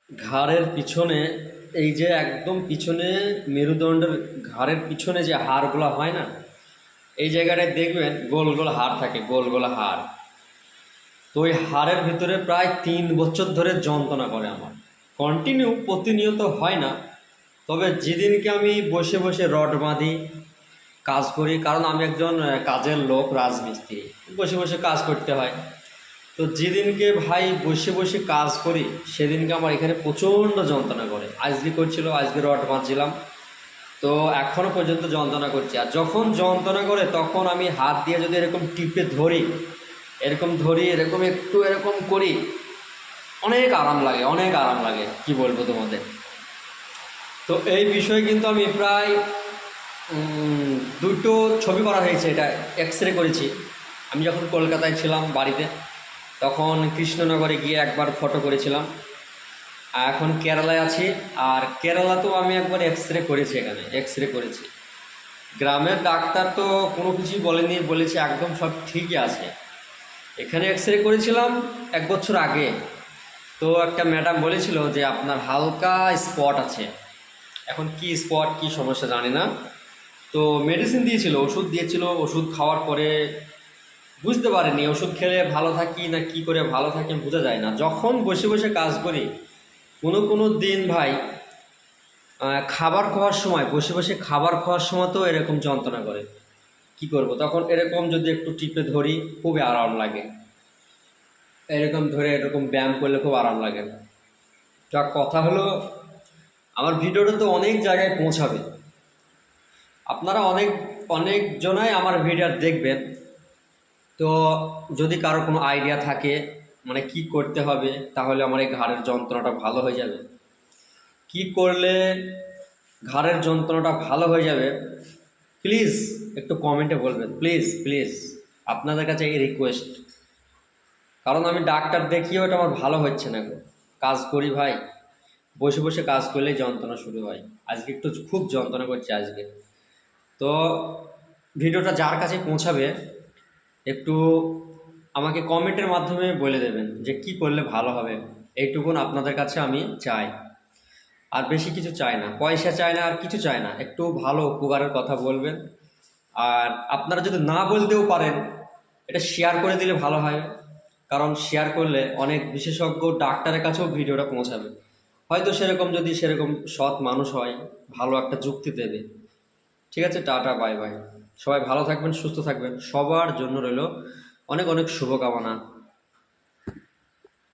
ঘাড়ের পিছনে, এই যে একদম পিছনে মেরুদণ্ডের ঘাড়ের পিছনে যে হাড়গুলো হয় না, এই জায়গাটায় দেখবেন গোল গোল হাড় থাকে, গোল গোল হাড়। তো ওই হাড়ের ভিতরে প্রায় 3 বছর ধরে যন্ত্রণা করে আমার। কন্টিনিউ প্রতিনিয়ত হয় না, তবে যেদিনকে আমি বসে বসে রড বাঁধি, কাজ করি, কারণ আমি একজন কাজের লোক, রাজমিস্ত্রি, বসে বসে কাজ করতে হয়। তো যেদিনকে ভাই বসে বসে কাজ করি, সেদিনকে আমার এখানে প্রচণ্ড যন্ত্রণা করে। আজকে করছিল, আজকে রড বাঁধছিলাম, তো এখনও পর্যন্ত যন্ত্রণা করছি। আর যখন যন্ত্রণা করে তখন আমি হাত দিয়ে যদি এরকম টিপে ধরি, এরকম ধরি, এরকম একটু এরকম করি, অনেক আরাম লাগে, অনেক আরাম লাগে, কি বলবো তোমাদের। তো এই বিষয়ে কিন্তু আমি প্রায় দুটো ছবি করা হয়েছে, এটা এক্স রে করেছি। আমি যখন কলকাতায় ছিলাম বাড়িতে, তখন কৃষ্ণনগরে গিয়ে একবার ফটো করেছিলাম। আর এখন কেরালায় আছি, আর কেরালাতেও আমি একবার এক্স রে করেছি, এখানে এক্স রে করেছি। গ্রামের ডাক্তার তো কোনো কিছুই বলেনি, বলেছে একদম সব ঠিকই আছে। এখানে এক্স রে করেছিলাম 1 বছর আগে। তো একটা ম্যাডাম বলেছিল যে আপনার হালকা স্পট আছে। এখন কি স্পট, কি সমস্যা জানি না। তো মেডিসিন দিয়েছিল, ওষুধ দিয়েছিল, ওষুধ খাওয়ার পরে বুঝতে পারিনি ওষুধ খেলে ভালো থাকি না কি করে ভালো থাকি বোঝা যায় না। যখন বসে বসে কাজ করি, কোনো কোনো দিন ভাই খাবার খাওয়ার সময়, বসে বসে খাবার খাওয়ার সময় তো এরকম যন্ত্রণা করে। কি করব, তখন এরকম যদি একটু টিপে ধরি খুবই আরাম লাগে, এরকম ধরে এরকম ব্যায়াম করলে খুব আরাম লাগে। তা কথা হলো, আমার ভিডিওটা তো অনেক জায়গায় পৌঁছাবে, আপনারা অনেক অনেক জনাই আমার ভিডিও দেখবেন। তো যদি কারো কোনো আইডিয়া থাকে, মানে কি করতে হবে, তাহলে আমার এই ঘাড়ের যন্ত্রণাটা ভালো হয়ে যাবে, কি করলে ঘাড়ের যন্ত্রণাটা ভালো হয়ে যাবে, প্লিজ একটু কমেন্টে বলবেন, প্লিজ প্লিজ, আপনাদের কাছে এই রিকোয়েস্ট। কারণ আমি ডাক্তার দেখিয়েও এটা আমার ভালো হচ্ছে না গো। কাজ করি ভাই, বসে বসে কাজ করলেই যন্ত্রণা শুরু হয়। আজকে একটু খুব যন্ত্রণা করছে আজকে। তো ভিডিওটা যার কাছে পৌঁছাবে, একটু আমাকে কমেন্টের মাধ্যমে বলে দেবেন যে কি করলে ভালো হবে। এইটুকুন আপনাদের কাছে আমি চাই, আর বেশি কিছু চাই না, পয়সা চাই না, আর কিছু চাই না। একটু ভালো উপকারের কথা বলবেন। আর আপনারা যদি না বলতেও পারেন, এটা শেয়ার করে দিলে ভালো হয়, কারণ শেয়ার করলে অনেক বিশেষজ্ঞ ডাক্তারের কাছেও ভিডিওটা পৌঁছাবে। হয়তো সেরকম যদি সেরকম সৎ মানুষ হয়, ভালো একটা যুক্তি দেবে। ঠিক আছে, টাটা, বাই বাই। সবাই ভালো থাকবেন, সুস্থ থাকবেন, সবার জন্য রইল অনেক অনেক শুভকামনা।